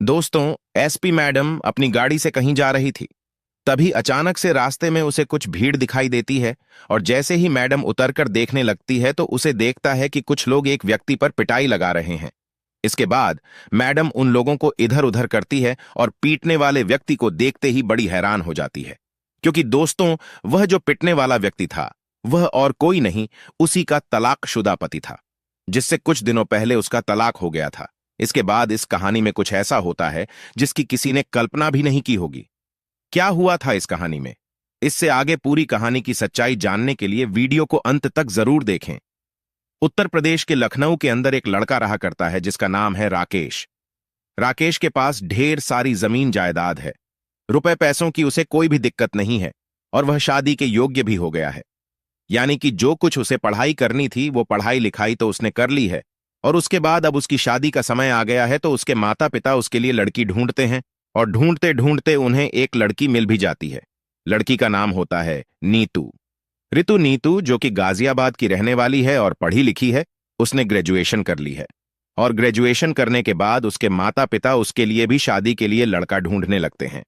दोस्तों, SP madam अपनी गाड़ी से कहीं जा रही थी। तभी अचानक से रास्ते में उसे कुछ भीड़ दिखाई देती है और जैसे ही मैडम उतरकर देखने लगती है तो उसे देखता है कि कुछ लोग एक व्यक्ति पर पिटाई लगा रहे हैं। इसके बाद मैडम उन लोगों को इधर उधर करती है और पीटने वाले व्यक्ति को देखते ही बड़ी हैरान हो जाती है, क्योंकि दोस्तों, वह जो पिटने वाला व्यक्ति था वह और कोई नहीं, उसी का तलाकशुदा पति था, जिससे कुछ दिनों पहले उसका तलाक हो गया था। इसके बाद इस कहानी में कुछ ऐसा होता है जिसकी किसी ने कल्पना भी नहीं की होगी। क्या हुआ था इस कहानी में? इससे आगे पूरी कहानी की सच्चाई जानने के लिए वीडियो को अंत तक जरूर देखें। उत्तर प्रदेश के लखनऊ के अंदर एक लड़का रहा करता है जिसका नाम है राकेश। राकेश के पास ढेर सारी जमीन जायदाद है, रुपए पैसों की उसे कोई भी दिक्कत नहीं है और वह शादी के योग्य भी हो गया है। यानी कि जो कुछ उसे पढ़ाई करनी थी वो पढ़ाई लिखाई तो उसने कर ली है और उसके बाद अब उसकी शादी का समय आ गया है तो उसके माता पिता उसके लिए लड़की ढूंढते हैं और ढूंढते ढूंढते उन्हें एक लड़की मिल भी जाती है। लड़की का नाम होता है नीतू। नीतू जो कि गाजियाबाद की रहने वाली है और पढ़ी लिखी है, उसने ग्रेजुएशन कर ली है और ग्रेजुएशन करने के बाद उसके माता पिता उसके लिए भी शादी के लिए लड़का ढूंढने लगते हैं।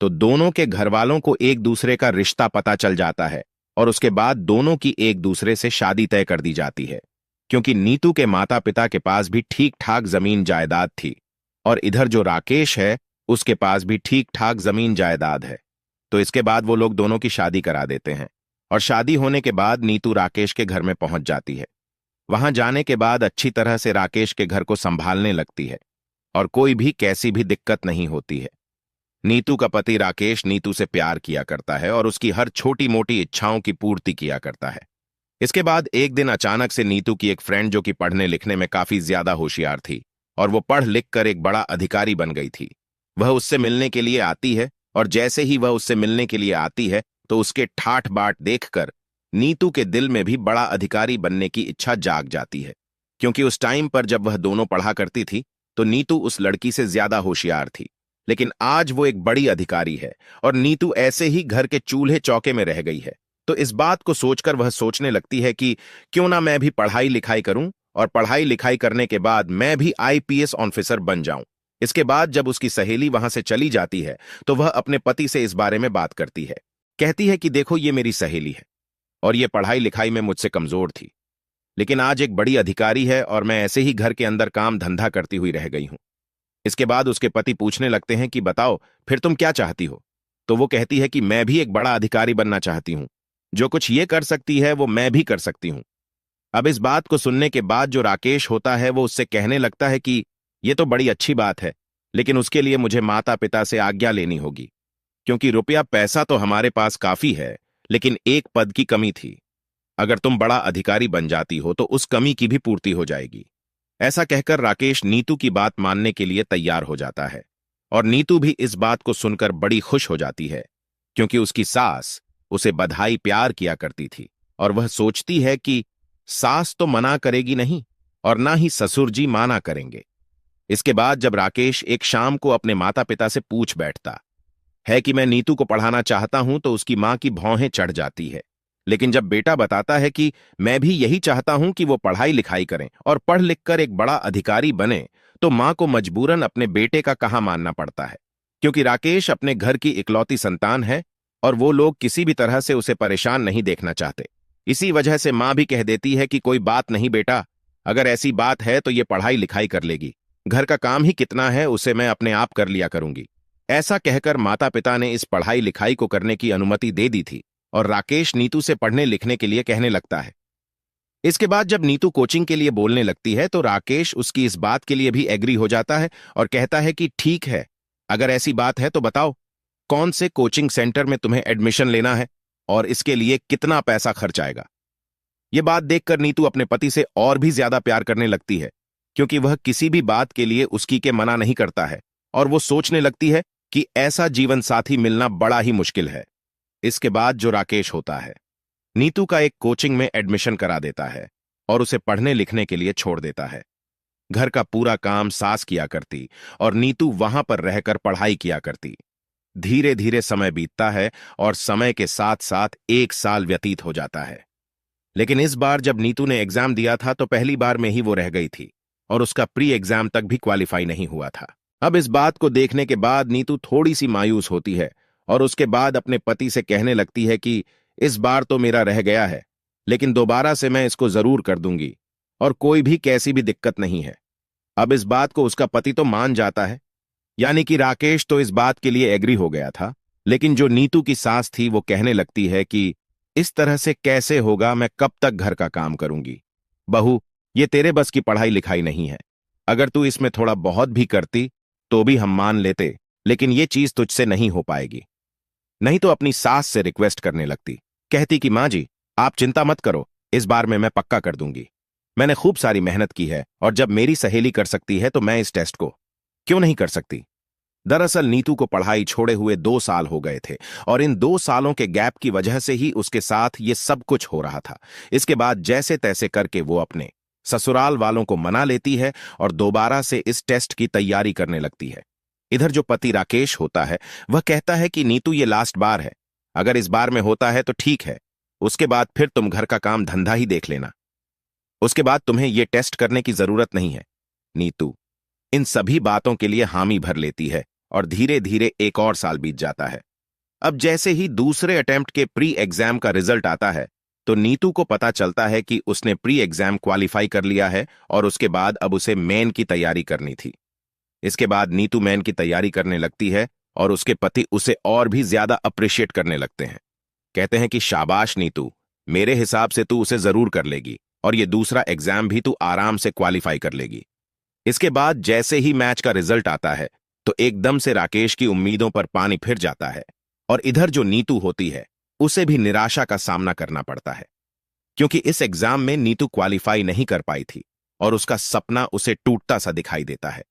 तो दोनों के घर वालों को एक दूसरे का रिश्ता पता चल जाता है और उसके बाद दोनों की एक दूसरे से शादी तय कर दी जाती है, क्योंकि नीतू के माता पिता के पास भी ठीक ठाक जमीन जायदाद थी और इधर जो राकेश है उसके पास भी ठीक ठाक जमीन जायदाद है। तो इसके बाद वो लोग दोनों की शादी करा देते हैं और शादी होने के बाद नीतू राकेश के घर में पहुंच जाती है। वहां जाने के बाद अच्छी तरह से राकेश के घर को संभालने लगती है और कोई भी कैसी भी दिक्कत नहीं होती है। नीतू का पति राकेश नीतू से प्यार किया करता है और उसकी हर छोटी मोटी इच्छाओं की पूर्ति किया करता है। इसके बाद एक दिन अचानक से नीतू की एक फ्रेंड जो कि पढ़ने लिखने में काफी ज्यादा होशियार थी और वो पढ़ लिख कर एक बड़ा अधिकारी बन गई थी, वह उससे मिलने के लिए आती है और जैसे ही वह उससे मिलने के लिए आती है तो उसके ठाठ बाट देखकर नीतू के दिल में भी बड़ा अधिकारी बनने की इच्छा जाग जाती है, क्योंकि उस टाइम पर जब वह दोनों पढ़ा करती थी तो नीतू उस लड़की से ज्यादा होशियार थी, लेकिन आज वो एक बड़ी अधिकारी है और नीतू ऐसे ही घर के चूल्हे चौके में रह गई है। तो इस बात को सोचकर वह सोचने लगती है कि क्यों ना मैं भी पढ़ाई लिखाई करूं और पढ़ाई लिखाई करने के बाद मैं भी आईपीएस ऑफिसर बन जाऊं। इसके बाद जब उसकी सहेली वहां से चली जाती है तो वह अपने पति से इस बारे में बात करती है। कहती है कि देखो, ये मेरी सहेली है और ये पढ़ाई लिखाई में मुझसे कमजोर थी, लेकिन आज एक बड़ी अधिकारी है और मैं ऐसे ही घर के अंदर काम धंधा करती हुई रह गई हूं। इसके बाद उसके पति पूछने लगते हैं कि बताओ फिर तुम क्या चाहती हो? तो वो कहती है कि मैं भी एक बड़ा अधिकारी बनना चाहती हूं, जो कुछ ये कर सकती है वो मैं भी कर सकती हूं। अब इस बात को सुनने के बाद जो राकेश होता है वो उससे कहने लगता है कि ये तो बड़ी अच्छी बात है, लेकिन उसके लिए मुझे माता पिता से आज्ञा लेनी होगी, क्योंकि रुपया पैसा तो हमारे पास काफी है, लेकिन एक पद की कमी थी। अगर तुम बड़ा अधिकारी बन जाती हो तो उस कमी की भी पूर्ति हो जाएगी। ऐसा कहकर राकेश नीतू की बात मानने के लिए तैयार हो जाता है और नीतू भी इस बात को सुनकर बड़ी खुश हो जाती है, क्योंकि उसकी सास उसे बधाई प्यार किया करती थी और वह सोचती है कि सास तो मना करेगी नहीं और ना ही ससुर जी माना करेंगे। इसके बाद जब राकेश एक शाम को अपने माता पिता से पूछ बैठता है कि मैं नीतू को पढ़ाना चाहता हूं तो उसकी मां की भौहें चढ़ जाती है, लेकिन जब बेटा बताता है कि मैं भी यही चाहता हूं कि वो पढ़ाई लिखाई करें और पढ़ लिख कर एक बड़ा अधिकारी बने, तो मां को मजबूरन अपने बेटे का कहा मानना पड़ता है, क्योंकि राकेश अपने घर की इकलौती संतान है और वो लोग किसी भी तरह से उसे परेशान नहीं देखना चाहते। इसी वजह से मां भी कह देती है कि कोई बात नहीं बेटा, अगर ऐसी बात है तो ये पढ़ाई लिखाई कर लेगी, घर का काम ही कितना है उसे मैं अपने आप कर लिया करूंगी। ऐसा कहकर माता पिता ने इस पढ़ाई लिखाई को करने की अनुमति दे दी थी और राकेश नीतू से पढ़ने लिखने के लिए कहने लगता है। इसके बाद जब नीतू कोचिंग के लिए बोलने लगती है तो राकेश उसकी इस बात के लिए भी एग्री हो जाता है और कहता है कि ठीक है, अगर ऐसी बात है तो बताओ कौन से कोचिंग सेंटर में तुम्हें एडमिशन लेना है और इसके लिए कितना पैसा खर्च आएगा। यह बात देखकर नीतू अपने पति से और भी ज्यादा प्यार करने लगती है, क्योंकि वह किसी भी बात के लिए उसकी के मना नहीं करता है और वो सोचने लगती है कि ऐसा जीवन साथी मिलना बड़ा ही मुश्किल है। इसके बाद जो राकेश होता है नीतू का एक कोचिंग में एडमिशन करा देता है और उसे पढ़ने लिखने के लिए छोड़ देता है। घर का पूरा काम सास किया करती और नीतू वहां पर रहकर पढ़ाई किया करती। धीरे धीरे समय बीतता है और समय के साथ साथ 1 साल व्यतीत हो जाता है, लेकिन इस बार जब नीतू ने एग्जाम दिया था तो पहली बार में ही वो रह गई थी और उसका प्री एग्जाम तक भी क्वालिफाई नहीं हुआ था। अब इस बात को देखने के बाद नीतू थोड़ी सी मायूस होती है और उसके बाद अपने पति से कहने लगती है कि इस बार तो मेरा रह गया है, लेकिन दोबारा से मैं इसको जरूर कर दूंगी और कोई भी कैसी भी दिक्कत नहीं है। अब इस बात को उसका पति तो मान जाता है, यानी कि राकेश तो इस बात के लिए एग्री हो गया था। लेकिन जो नीतू की सास थी वो कहने लगती है कि इस तरह से कैसे होगा, मैं कब तक घर का काम करूंगी। बहू, ये तेरे बस की पढ़ाई लिखाई नहीं है। अगर तू इसमें थोड़ा बहुत भी करती तो भी हम मान लेते, लेकिन ये चीज तुझसे नहीं हो पाएगी। नहीं तो अपनी सास से रिक्वेस्ट करने लगती, कहती कि माँ जी, आप चिंता मत करो, इस बार में मैं पक्का कर दूंगी। मैंने खूब सारी मेहनत की है और जब मेरी सहेली कर सकती है तो मैं इस टेस्ट को क्यों नहीं कर सकती। दरअसल नीतू को पढ़ाई छोड़े हुए 2 साल हो गए थे और इन 2 सालों के गैप की वजह से ही उसके साथ ये सब कुछ हो रहा था। इसके बाद जैसे तैसे करके वो अपने ससुराल वालों को मना लेती है और दोबारा से इस टेस्ट की तैयारी करने लगती है। इधर जो पति राकेश होता है वह कहता है कि नीतू ये लास्ट बार है, अगर इस बार में होता है तो ठीक है, उसके बाद फिर तुम घर का काम धंधा ही देख लेना, उसके बाद तुम्हें ये टेस्ट करने की जरूरत नहीं है। नीतू इन सभी बातों के लिए हामी भर लेती है और धीरे धीरे एक और साल बीत जाता है। अब जैसे ही दूसरे अटेम्प्ट के प्री एग्जाम का रिजल्ट आता है तो नीतू को पता चलता है कि उसने प्री एग्जाम क्वालिफाई कर लिया है और उसके बाद अब उसे मेन की तैयारी करनी थी। इसके बाद नीतू मेन की तैयारी करने लगती है और उसके पति उसे और भी ज्यादा अप्रिशिएट करने लगते हैं। कहते हैं कि शाबाश नीतू, मेरे हिसाब से तू उसे जरूर कर लेगी और ये दूसरा एग्जाम भी तू आराम से क्वालिफाई कर लेगी। इसके बाद जैसे ही मैच का रिजल्ट आता है तो एकदम से राकेश की उम्मीदों पर पानी फिर जाता है और इधर जो नीतू होती है उसे भी निराशा का सामना करना पड़ता है, क्योंकि इस एग्जाम में नीतू क्वालिफाई नहीं कर पाई थी और उसका सपना उसे टूटता सा दिखाई देता है।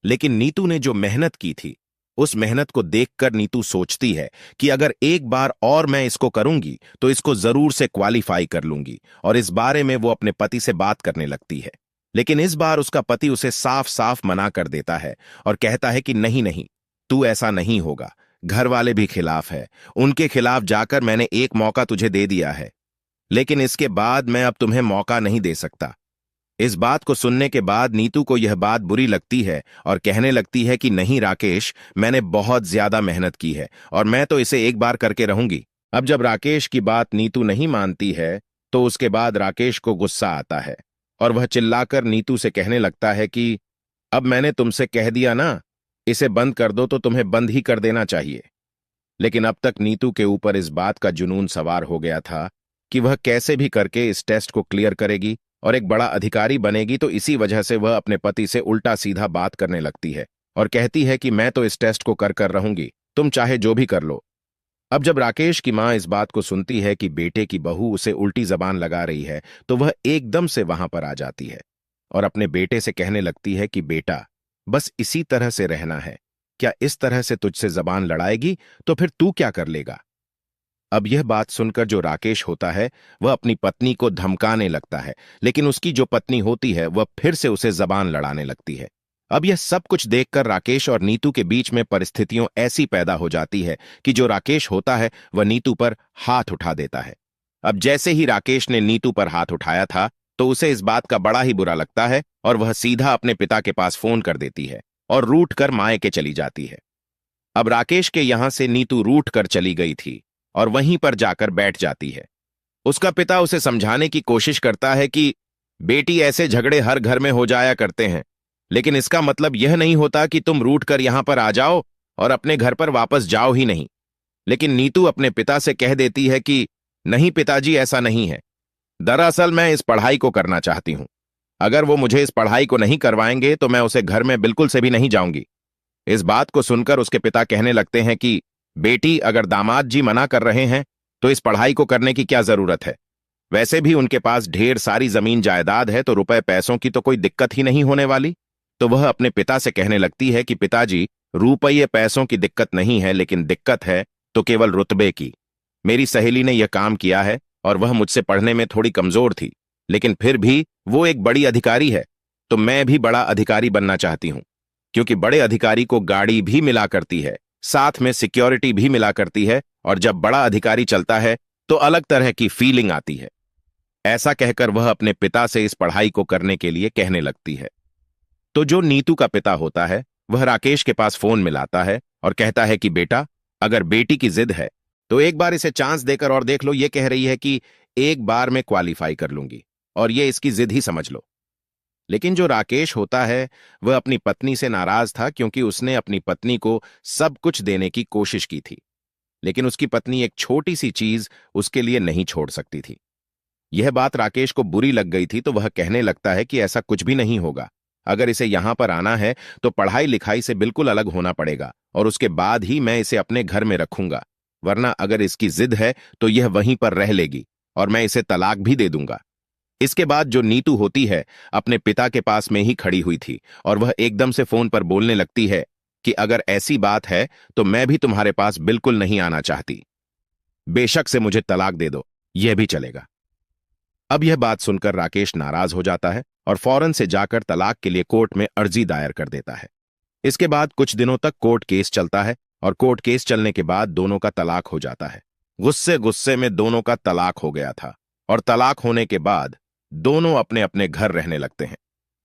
लेकिन नीतू ने जो मेहनत की थी उस मेहनत को देखकर नीतू सोचती है कि अगर एक बार और मैं इसको करूंगी तो इसको जरूर से क्वालिफाई कर लूंगी और इस बारे में वो अपने पति से बात करने लगती है। लेकिन इस बार उसका पति उसे साफ साफ मना कर देता है और कहता है कि नहीं नहीं, तू ऐसा नहीं होगा, घर वाले भी खिलाफ है, उनके खिलाफ जाकर मैंने एक मौका तुझे दे दिया है, लेकिन इसके बाद मैं अब तुम्हें मौका नहीं दे सकता। इस बात को सुनने के बाद नीतू को यह बात बुरी लगती है और कहने लगती है कि नहीं राकेश, मैंने बहुत ज्यादा मेहनत की है और मैं तो इसे एक बार करके रहूंगी। अब जब राकेश की बात नीतू नहीं मानती है तो उसके बाद राकेश को गुस्सा आता है और वह चिल्लाकर नीतू से कहने लगता है कि अब मैंने तुमसे कह दिया ना, इसे बंद कर दो तो तुम्हें बंद ही कर देना चाहिए। लेकिन अब तक नीतू के ऊपर इस बात का जुनून सवार हो गया था कि वह कैसे भी करके इस टेस्ट को क्लियर करेगी और एक बड़ा अधिकारी बनेगी, तो इसी वजह से वह अपने पति से उल्टा सीधा बात करने लगती है और कहती है कि मैं तो इस टेस्ट को कर रहूंगी, तुम चाहे जो भी कर लो। अब जब राकेश की मां इस बात को सुनती है कि बेटे की बहू उसे उल्टी जबान लगा रही है तो वह एकदम से वहां पर आ जाती है और अपने बेटे से कहने लगती है कि बेटा, बस इसी तरह से रहना है, क्या इस तरह से तुझसे जबान लड़ाएगी तो फिर तू क्या कर लेगा। अब यह बात सुनकर जो राकेश होता है वह अपनी पत्नी को धमकाने लगता है, लेकिन उसकी जो पत्नी होती है वह फिर से उसे जबान लड़ाने लगती है। अब यह सब कुछ देखकर राकेश और नीतू के बीच में परिस्थितियों ऐसी पैदा हो जाती है कि जो राकेश होता है वह नीतू पर हाथ उठा देता है। अब जैसे ही राकेश ने नीतू पर हाथ उठाया था तो उसे इस बात का बड़ा ही बुरा लगता है और वह सीधा अपने पिता के पास फोन कर देती है और रूठ कर मायके चली जाती है। अब राकेश के यहां से नीतू रूठ कर चली गई थी और वहीं पर जाकर बैठ जाती है। उसका पिता उसे समझाने की कोशिश करता है कि बेटी, ऐसे झगड़े हर घर में हो जाया करते हैं, लेकिन इसका मतलब यह नहीं होता कि तुम रूठ कर यहां पर आ जाओ और अपने घर पर वापस जाओ ही नहीं। लेकिन नीतू अपने पिता से कह देती है कि नहीं पिताजी, ऐसा नहीं है, दरअसल मैं इस पढ़ाई को करना चाहती हूं, अगर वो मुझे इस पढ़ाई को नहीं करवाएंगे तो मैं उसे घर में बिल्कुल से भी नहीं जाऊंगी। इस बात को सुनकर उसके पिता कहने लगते हैं कि बेटी, अगर दामाद जी मना कर रहे हैं तो इस पढ़ाई को करने की क्या जरूरत है, वैसे भी उनके पास ढेर सारी जमीन जायदाद है तो रुपए पैसों की तो कोई दिक्कत ही नहीं होने वाली। तो वह अपने पिता से कहने लगती है कि पिताजी, रुपये पैसों की दिक्कत नहीं है, लेकिन दिक्कत है तो केवल रुतबे की। मेरी सहेली ने यह काम किया है और वह मुझसे पढ़ने में थोड़ी कमजोर थी, लेकिन फिर भी वो एक बड़ी अधिकारी है, तो मैं भी बड़ा अधिकारी बनना चाहती हूं, क्योंकि बड़े अधिकारी को गाड़ी भी मिला करती है, साथ में सिक्योरिटी भी मिला करती है, और जब बड़ा अधिकारी चलता है तो अलग तरह की फीलिंग आती है। ऐसा कहकर वह अपने पिता से इस पढ़ाई को करने के लिए कहने लगती है। तो जो नीतू का पिता होता है वह राकेश के पास फोन मिलाता है और कहता है कि बेटा, अगर बेटी की जिद है तो एक बार इसे चांस देकर और देख लो। ये कह रही है कि एक बार में क्वालिफाई कर लूंगी और ये इसकी जिद ही समझ लो। लेकिन जो राकेश होता है वह अपनी पत्नी से नाराज था, क्योंकि उसने अपनी पत्नी को सब कुछ देने की कोशिश की थी, लेकिन उसकी पत्नी एक छोटी सी चीज उसके लिए नहीं छोड़ सकती थी। यह बात राकेश को बुरी लग गई थी, तो वह कहने लगता है कि ऐसा कुछ भी नहीं होगा। अगर इसे यहां पर आना है तो पढ़ाई लिखाई से बिल्कुल अलग होना पड़ेगा और उसके बाद ही मैं इसे अपने घर में रखूंगा, वरना अगर इसकी जिद है तो यह वहीं पर रह लेगी और मैं इसे तलाक भी दे दूंगा। इसके बाद जो नीतू होती है अपने पिता के पास में ही खड़ी हुई थी और वह एकदम से फोन पर बोलने लगती है कि अगर ऐसी बात है तो मैं भी तुम्हारे पास बिल्कुल नहीं आना चाहती। बेशक से मुझे तलाक दे दो, यह भी चलेगा। अब यह बात सुनकर राकेश नाराज हो जाता है और फौरन से जाकर तलाक के लिए कोर्ट में अर्जी दायर कर देता है। इसके बाद कुछ दिनों तक कोर्ट केस चलता है और कोर्ट केस चलने के बाद दोनों का तलाक हो जाता है। गुस्से गुस्से में दोनों का तलाक हो गया था और तलाक होने के बाद दोनों अपने अपने घर रहने लगते हैं।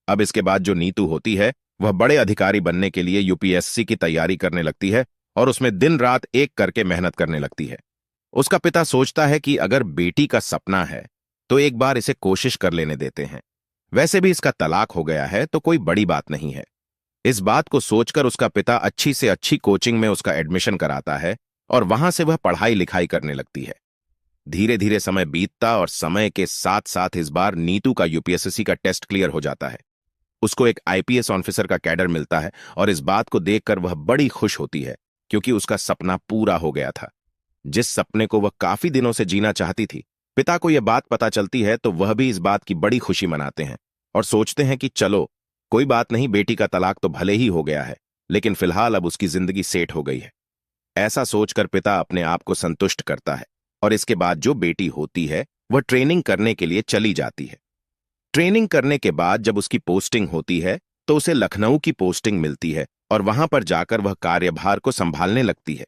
अब इसके बाद जो नीतू होती है वह बड़े अधिकारी बनने के लिए यूपीएससी की तैयारी करने लगती है और उसमें दिन रात एक करके मेहनत करने लगती है। उसका पिता सोचता है कि अगर बेटी का सपना है तो एक बार इसे कोशिश कर लेने देते हैं। वैसे भी इसका तलाक हो गया है तो कोई बड़ी बात नहीं है। इस बात को सोचकर उसका पिता अच्छी से अच्छी कोचिंग में उसका एडमिशन कराता है और वहां से वह पढ़ाई लिखाई करने लगती है। धीरे धीरे समय बीतता और समय के साथ साथ इस बार नीतू का यूपीएससी का टेस्ट क्लियर हो जाता है। उसको एक आईपीएस ऑफिसर का कैडर मिलता है और इस बात को देखकर वह बड़ी खुश होती है, क्योंकि उसका सपना पूरा हो गया था, जिस सपने को वह काफी दिनों से जीना चाहती थी। पिता को यह बात पता चलती है तो वह भी इस बात की बड़ी खुशी मनाते हैं और सोचते हैं कि चलो कोई बात नहीं, बेटी का तलाक तो भले ही हो गया है लेकिन फिलहाल अब उसकी जिंदगी सेट हो गई है। ऐसा सोचकर पिता अपने आप को संतुष्ट करता है और इसके बाद जो बेटी होती है वह ट्रेनिंग करने के लिए चली जाती है। ट्रेनिंग करने के बाद जब उसकी पोस्टिंग होती है तो उसे लखनऊ की पोस्टिंग मिलती है और वहां पर जाकर वह कार्यभार को संभालने लगती है।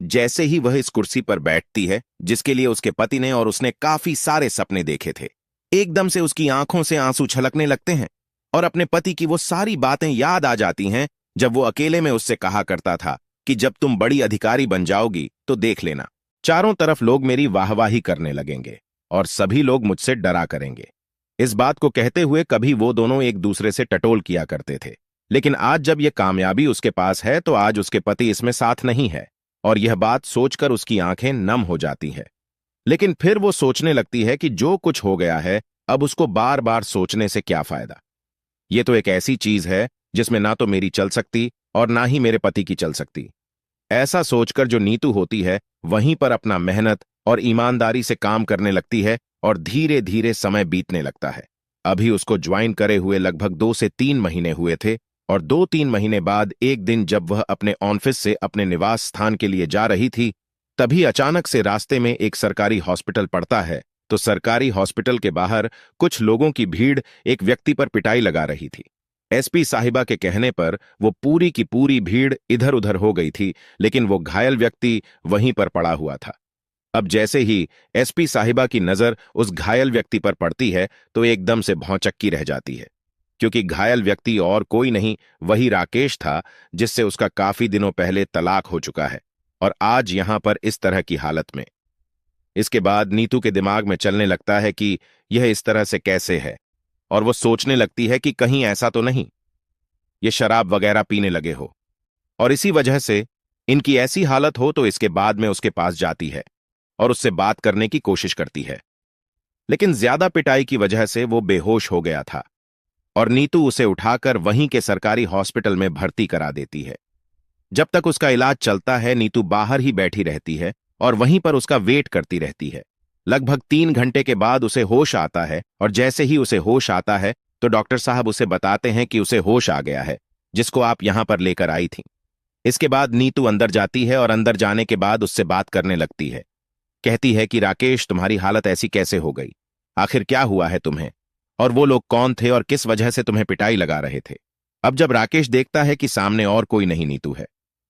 जैसे ही वह इस कुर्सी पर बैठती है जिसके लिए उसके पति ने और उसने काफी सारे सपने देखे थे, एकदम से उसकी आंखों से आंसू छलकने लगते हैं और अपने पति की वो सारी बातें याद आ जाती हैं जब वो अकेले में उससे कहा करता था कि जब तुम बड़ी अधिकारी बन जाओगी तो देख लेना, चारों तरफ लोग मेरी वाहवाही करने लगेंगे और सभी लोग मुझसे डरा करेंगे। इस बात को कहते हुए कभी वो दोनों एक दूसरे से टटोल किया करते थे, लेकिन आज जब यह कामयाबी उसके पास है तो आज उसके पति इसमें साथ नहीं है और यह बात सोचकर उसकी आंखें नम हो जाती हैं। लेकिन फिर वो सोचने लगती है कि जो कुछ हो गया है अब उसको बार बार सोचने से क्या फायदा। ये तो एक ऐसी चीज है जिसमें ना तो मेरी चल सकती और ना ही मेरे पति की चल सकती। ऐसा सोचकर जो नीतू होती है वहीं पर अपना मेहनत और ईमानदारी से काम करने लगती है और धीरे धीरे समय बीतने लगता है। अभी उसको ज्वाइन करे हुए लगभग 2 से 3 महीने हुए थे और 2-3 महीने बाद एक दिन जब वह अपने ऑफिस से अपने निवास स्थान के लिए जा रही थी, तभी अचानक से रास्ते में एक सरकारी हॉस्पिटल पड़ता है। तो सरकारी हॉस्पिटल के बाहर कुछ लोगों की भीड़ एक व्यक्ति पर पिटाई लगा रही थी। एसपी साहिबा के कहने पर वो पूरी की पूरी भीड़ इधर उधर हो गई थी, लेकिन वो घायल व्यक्ति वहीं पर पड़ा हुआ था। अब जैसे ही एसपी साहिबा की नजर उस घायल व्यक्ति पर पड़ती है तो एकदम से भौंचक्की रह जाती है, क्योंकि घायल व्यक्ति और कोई नहीं वही राकेश था जिससे उसका काफी दिनों पहले तलाक हो चुका है और आज यहां पर इस तरह की हालत में। इसके बाद नीतू के दिमाग में चलने लगता है कि यह इस तरह से कैसे है और वो सोचने लगती है कि कहीं ऐसा तो नहीं ये शराब वगैरह पीने लगे हो और इसी वजह से इनकी ऐसी हालत हो। तो इसके बाद में उसके पास जाती है और उससे बात करने की कोशिश करती है, लेकिन ज्यादा पिटाई की वजह से वो बेहोश हो गया था और नीतू उसे उठाकर वहीं के सरकारी हॉस्पिटल में भर्ती करा देती है। जब तक उसका इलाज चलता है नीतू बाहर ही बैठी रहती है और वहीं पर उसका वेट करती रहती है। लगभग 3 घंटे के बाद उसे होश आता है और जैसे ही उसे होश आता है तो डॉक्टर साहब उसे बताते हैं कि उसे होश आ गया है, जिसको आप यहां पर लेकर आई थी। इसके बाद नीतू अंदर जाती है और अंदर जाने के बाद उससे बात करने लगती है। कहती है कि राकेश, तुम्हारी हालत ऐसी कैसे हो गई, आखिर क्या हुआ है तुम्हें, और वो लोग कौन थे और किस वजह से तुम्हें पिटाई लगा रहे थे। अब जब राकेश देखता है कि सामने और कोई नहीं नीतू है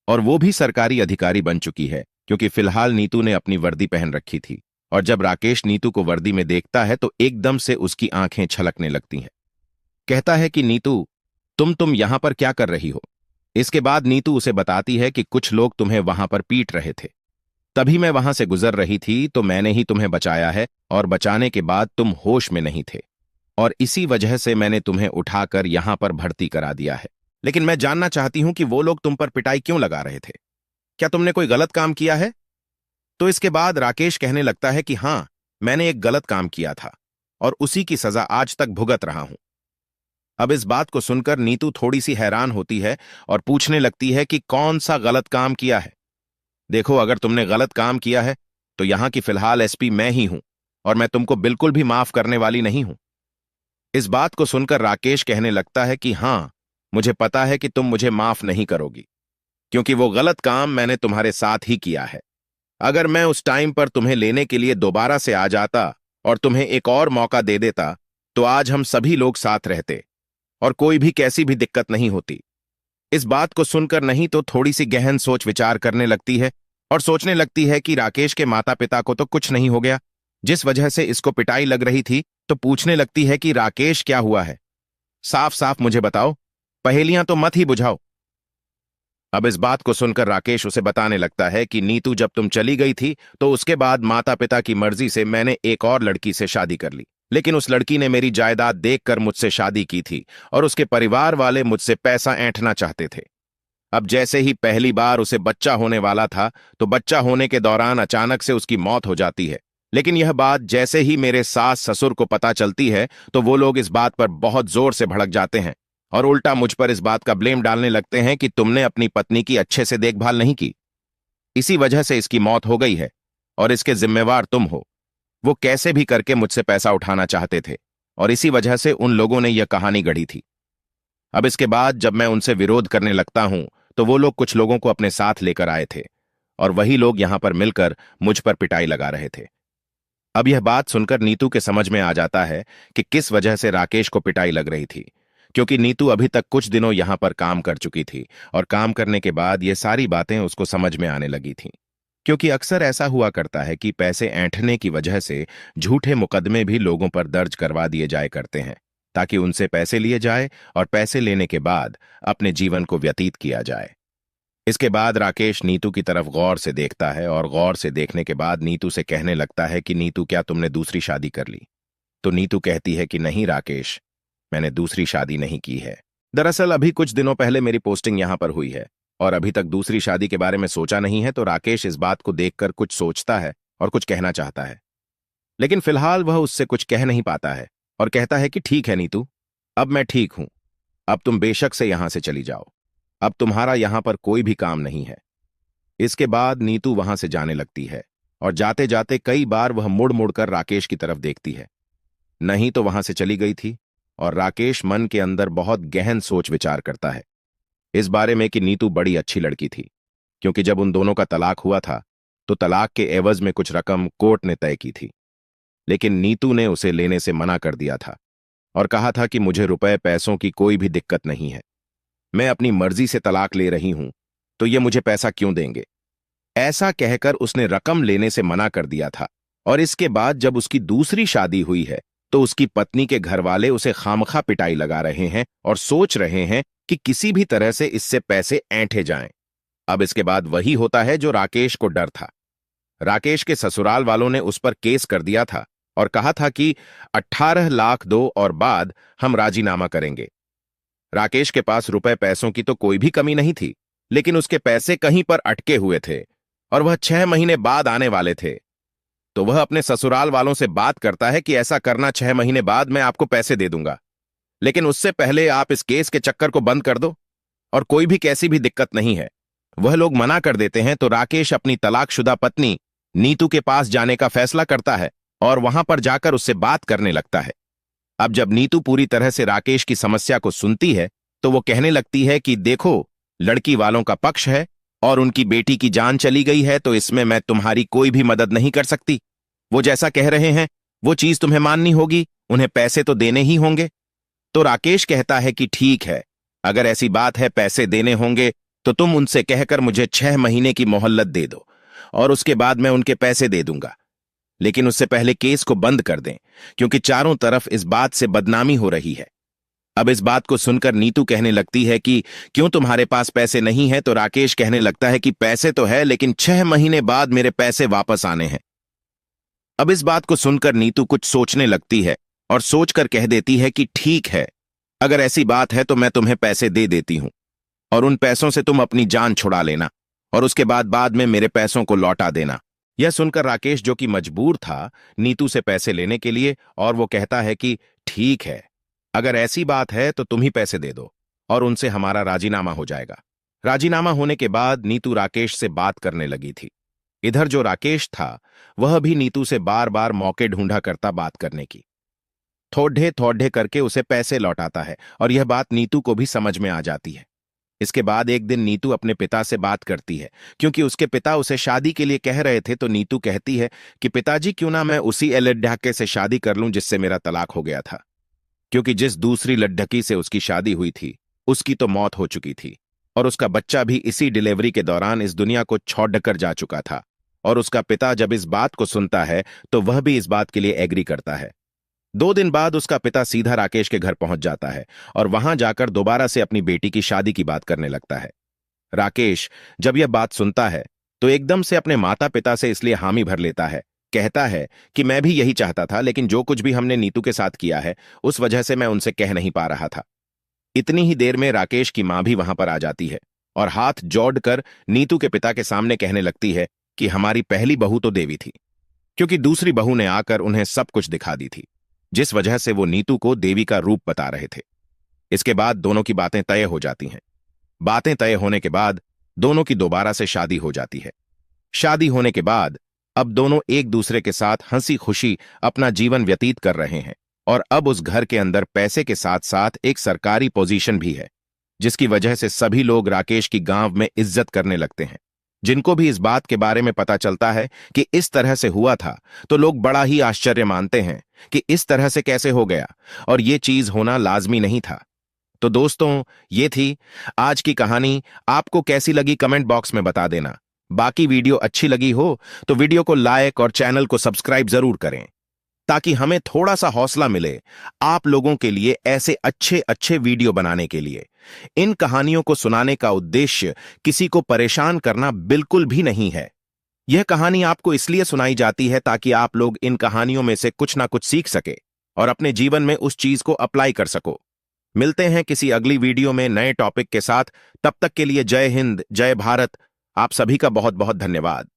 और वो भी सरकारी अधिकारी बन चुकी है, क्योंकि फिलहाल नीतू ने अपनी वर्दी पहन रखी थी, और जब राकेश नीतू को वर्दी में देखता है तो एकदम से उसकी आंखें छलकने लगती हैं। कहता है कि नीतू, तुम यहां पर क्या कर रही हो। इसके बाद नीतू उसे बताती है कि कुछ लोग तुम्हें वहां पर पीट रहे थे। तभी मैं वहां से गुजर रही थी तो मैंने ही तुम्हें बचाया है, और बचाने के बाद तुम होश में नहीं थे, और इसी वजह से मैंने तुम्हें उठाकर यहां पर भर्ती करा दिया है। लेकिन मैं जानना चाहती हूं कि वो लोग तुम पर पिटाई क्यों लगा रहे थे? क्या तुमने कोई गलत काम किया है? तो इसके बाद राकेश कहने लगता है कि हां, मैंने एक गलत काम किया था और उसी की सजा आज तक भुगत रहा हूं। अब इस बात को सुनकर नीतू थोड़ी सी हैरान होती है और पूछने लगती है कि कौन सा गलत काम किया है। देखो, अगर तुमने गलत काम किया है तो यहां की फिलहाल एसपी मैं ही हूं, और मैं तुमको बिल्कुल भी माफ करने वाली नहीं हूं। इस बात को सुनकर राकेश कहने लगता है कि हां, मुझे पता है कि तुम मुझे माफ नहीं करोगी, क्योंकि वो गलत काम मैंने तुम्हारे साथ ही किया है। अगर मैं उस टाइम पर तुम्हें लेने के लिए दोबारा से आ जाता और तुम्हें एक और मौका दे देता, तो आज हम सभी लोग साथ रहते और कोई भी कैसी भी दिक्कत नहीं होती। इस बात को सुनकर नहीं तो थोड़ी सी गहन सोच विचार करने लगती है और सोचने लगती है कि राकेश के माता पिता को तो कुछ नहीं हो गया, जिस वजह से इसको पिटाई लग रही थी, तो पूछने लगती है कि राकेश क्या हुआ है? साफ साफ मुझे बताओ, पहेलियां तो मत ही बुझाओ। अब इस बात को सुनकर राकेश उसे बताने लगता है कि नीतू, जब तुम चली गई थी तो उसके बाद माता पिता की मर्जी से मैंने एक और लड़की से शादी कर ली, लेकिन उस लड़की ने मेरी जायदाद देखकर मुझसे शादी की थी और उसके परिवार वाले मुझसे पैसा ऐंठना चाहते थे। अब जैसे ही पहली बार उसे बच्चा होने वाला था, तो बच्चा होने के दौरान अचानक से उसकी मौत हो जाती है। लेकिन यह बात जैसे ही मेरे सास ससुर को पता चलती है, तो वो लोग इस बात पर बहुत जोर से भड़क जाते हैं और उल्टा मुझ पर इस बात का ब्लेम डालने लगते हैं कि तुमने अपनी पत्नी की अच्छे से देखभाल नहीं की, इसी वजह से इसकी मौत हो गई है और इसके जिम्मेवार तुम हो। वो कैसे भी करके मुझसे पैसा उठाना चाहते थे और इसी वजह से उन लोगों ने यह कहानी गढ़ी थी। अब इसके बाद जब मैं उनसे विरोध करने लगता हूं, तो वो लोग कुछ लोगों को अपने साथ लेकर आए थे और वही लोग यहां पर मिलकर मुझ पर पिटाई लगा रहे थे। अब यह बात सुनकर नीतू के समझ में आ जाता है कि किस वजह से राकेश को पिटाई लग रही थी, क्योंकि नीतू अभी तक कुछ दिनों यहां पर काम कर चुकी थी और काम करने के बाद ये सारी बातें उसको समझ में आने लगी थीं। क्योंकि अक्सर ऐसा हुआ करता है कि पैसे ऐंठने की वजह से झूठे मुकदमे भी लोगों पर दर्ज करवा दिए जाए करते हैं, ताकि उनसे पैसे लिए जाए और पैसे लेने के बाद अपने जीवन को व्यतीत किया जाए। इसके बाद राकेश नीतू की तरफ गौर से देखता है और गौर से देखने के बाद नीतू से कहने लगता है कि नीतू, क्या तुमने दूसरी शादी कर ली? तो नीतू कहती है कि नहीं राकेश, मैंने दूसरी शादी नहीं की है। दरअसल अभी कुछ दिनों पहले मेरी पोस्टिंग यहां पर हुई है और अभी तक दूसरी शादी के बारे में सोचा नहीं है। तो राकेश इस बात को देखकर कुछ सोचता है और कुछ कहना चाहता है, लेकिन फिलहाल वह उससे कुछ कह नहीं पाता है और कहता है कि ठीक है नीतू, अब मैं ठीक हूं, अब तुम बेशक से यहां से चली जाओ, अब तुम्हारा यहां पर कोई भी काम नहीं है। इसके बाद नीतू वहां से जाने लगती है और जाते जाते कई बार वह मुड़ मुड़ कर राकेश की तरफ देखती है। नहीं तो वहां से चली गई थी और राकेश मन के अंदर बहुत गहन सोच विचार करता है इस बारे में कि नीतू बड़ी अच्छी लड़की थी, क्योंकि जब उन दोनों का तलाक हुआ था तो तलाक के एवज में कुछ रकम कोर्ट ने तय की थी, लेकिन नीतू ने उसे लेने से मना कर दिया था और कहा था कि मुझे रुपए पैसों की कोई भी दिक्कत नहीं है, मैं अपनी मर्जी से तलाक ले रही हूं, तो ये मुझे पैसा क्यों देंगे? ऐसा कहकर उसने रकम लेने से मना कर दिया था। और इसके बाद जब उसकी दूसरी शादी हुई है तो उसकी पत्नी के घरवाले उसे खामखा पिटाई लगा रहे हैं और सोच रहे हैं कि किसी भी तरह से इससे पैसे ऐंठे जाएं। अब इसके बाद वही होता है जो राकेश को डर था। राकेश के ससुराल वालों ने उस पर केस कर दिया था और कहा था कि 18 लाख दो और बाद हम राजीनामा करेंगे। राकेश के पास रुपए पैसों की तो कोई भी कमी नहीं थी, लेकिन उसके पैसे कहीं पर अटके हुए थे और वह 6 महीने बाद आने वाले थे। तो वह अपने ससुराल वालों से बात करता है कि ऐसा करना, 6 महीने बाद मैं आपको पैसे दे दूंगा, लेकिन उससे पहले आप इस केस के चक्कर को बंद कर दो और कोई भी कैसी भी दिक्कत नहीं है। वह लोग मना कर देते हैं तो राकेश अपनी तलाकशुदा पत्नी नीतू के पास जाने का फैसला करता है और वहां पर जाकर उससे बात करने लगता है। अब जब नीतू पूरी तरह से राकेश की समस्या को सुनती है तो वो कहने लगती है कि देखो, लड़की वालों का पक्ष है और उनकी बेटी की जान चली गई है, तो इसमें मैं तुम्हारी कोई भी मदद नहीं कर सकती। वो जैसा कह रहे हैं वो चीज तुम्हें माननी होगी, उन्हें पैसे तो देने ही होंगे। तो राकेश कहता है कि ठीक है, अगर ऐसी बात है पैसे देने होंगे तो तुम उनसे कहकर मुझे 6 महीने की मोहल्लत दे दो और उसके बाद मैं उनके पैसे दे दूंगा, लेकिन उससे पहले केस को बंद कर दें, क्योंकि चारों तरफ इस बात से बदनामी हो रही है। अब इस बात को सुनकर नीतू कहने लगती है कि क्यों तुम्हारे पास पैसे नहीं है, तो राकेश कहने लगता है कि पैसे तो है, लेकिन 6 महीने बाद मेरे पैसे वापस आने हैं। अब इस बात को सुनकर नीतू कुछ सोचने लगती है और सोचकर कह देती है कि ठीक है, अगर ऐसी बात है तो मैं तुम्हें पैसे दे देती हूं और उन पैसों से तुम अपनी जान छुड़ा लेना और उसके बाद में मेरे पैसों को लौटा देना। यह सुनकर राकेश, जो कि मजबूर था नीतू से पैसे लेने के लिए, और वो कहता है कि ठीक है, अगर ऐसी बात है तो तुम ही पैसे दे दो और उनसे हमारा राजीनामा हो जाएगा। राजीनामा होने के बाद नीतू राकेश से बात करने लगी थी। इधर जो राकेश था वह भी नीतू से बार बार मौके ढूंढा करता बात करने की। थोड़े थोड़े करके उसे पैसे लौटाता है और यह बात नीतू को भी समझ में आ जाती है। इसके बाद एक दिन नीतू अपने पिता से बात करती है, क्योंकि उसके पिता उसे शादी के लिए कह रहे थे। तो नीतू कहती है कि पिताजी, क्यों ना मैं उसी लड्ढके से शादी कर लूं जिससे मेरा तलाक हो गया था, क्योंकि जिस दूसरी लड्ढकी से उसकी शादी हुई थी उसकी तो मौत हो चुकी थी और उसका बच्चा भी इसी डिलीवरी के दौरान इस दुनिया को छोड़कर जा चुका था। और उसका पिता जब इस बात को सुनता है तो वह भी इस बात के लिए एग्री करता है। 2 दिन बाद उसका पिता सीधा राकेश के घर पहुंच जाता है और वहां जाकर दोबारा से अपनी बेटी की शादी की बात करने लगता है। राकेश जब यह बात सुनता है तो एकदम से अपने माता पिता से इसलिए हामी भर लेता है। कहता है कि मैं भी यही चाहता था, लेकिन जो कुछ भी हमने नीतू के साथ किया है उस वजह से मैं उनसे कह नहीं पा रहा था। इतनी ही देर में राकेश की मां भी वहां पर आ जाती है और हाथ जोड़कर नीतू के पिता के सामने कहने लगती है कि हमारी पहली बहू तो देवी थी, क्योंकि दूसरी बहू ने आकर उन्हें सब कुछ दिखा दी थी, जिस वजह से वो नीतू को देवी का रूप बता रहे थे। इसके बाद दोनों की बातें तय हो जाती हैं। बातें तय होने के बाद दोनों की दोबारा से शादी हो जाती है। शादी होने के बाद अब दोनों एक दूसरे के साथ हंसी खुशी अपना जीवन व्यतीत कर रहे हैं और अब उस घर के अंदर पैसे के साथ साथ एक सरकारी पोजीशन भी है, जिसकी वजह से सभी लोग राकेश की गांव में इज्जत करने लगते हैं। जिनको भी इस बात के बारे में पता चलता है कि इस तरह से हुआ था तो लोग बड़ा ही आश्चर्य मानते हैं कि इस तरह से कैसे हो गया और ये चीज होना लाजमी नहीं था। तो दोस्तों, ये थी आज की कहानी। आपको कैसी लगी कमेंट बॉक्स में बता देना। बाकी वीडियो अच्छी लगी हो तो वीडियो को लाइक और चैनल को सब्सक्राइब जरूर करें, ताकि हमें थोड़ा सा हौसला मिले आप लोगों के लिए ऐसे अच्छे अच्छे वीडियो बनाने के लिए। इन कहानियों को सुनाने का उद्देश्य किसी को परेशान करना बिल्कुल भी नहीं है। यह कहानी आपको इसलिए सुनाई जाती है ताकि आप लोग इन कहानियों में से कुछ ना कुछ सीख सके और अपने जीवन में उस चीज को अप्लाई कर सको। मिलते हैं किसी अगली वीडियो में नए टॉपिक के साथ। तब तक के लिए जय हिंद, जय भारत। आप सभी का बहुत बहुत धन्यवाद।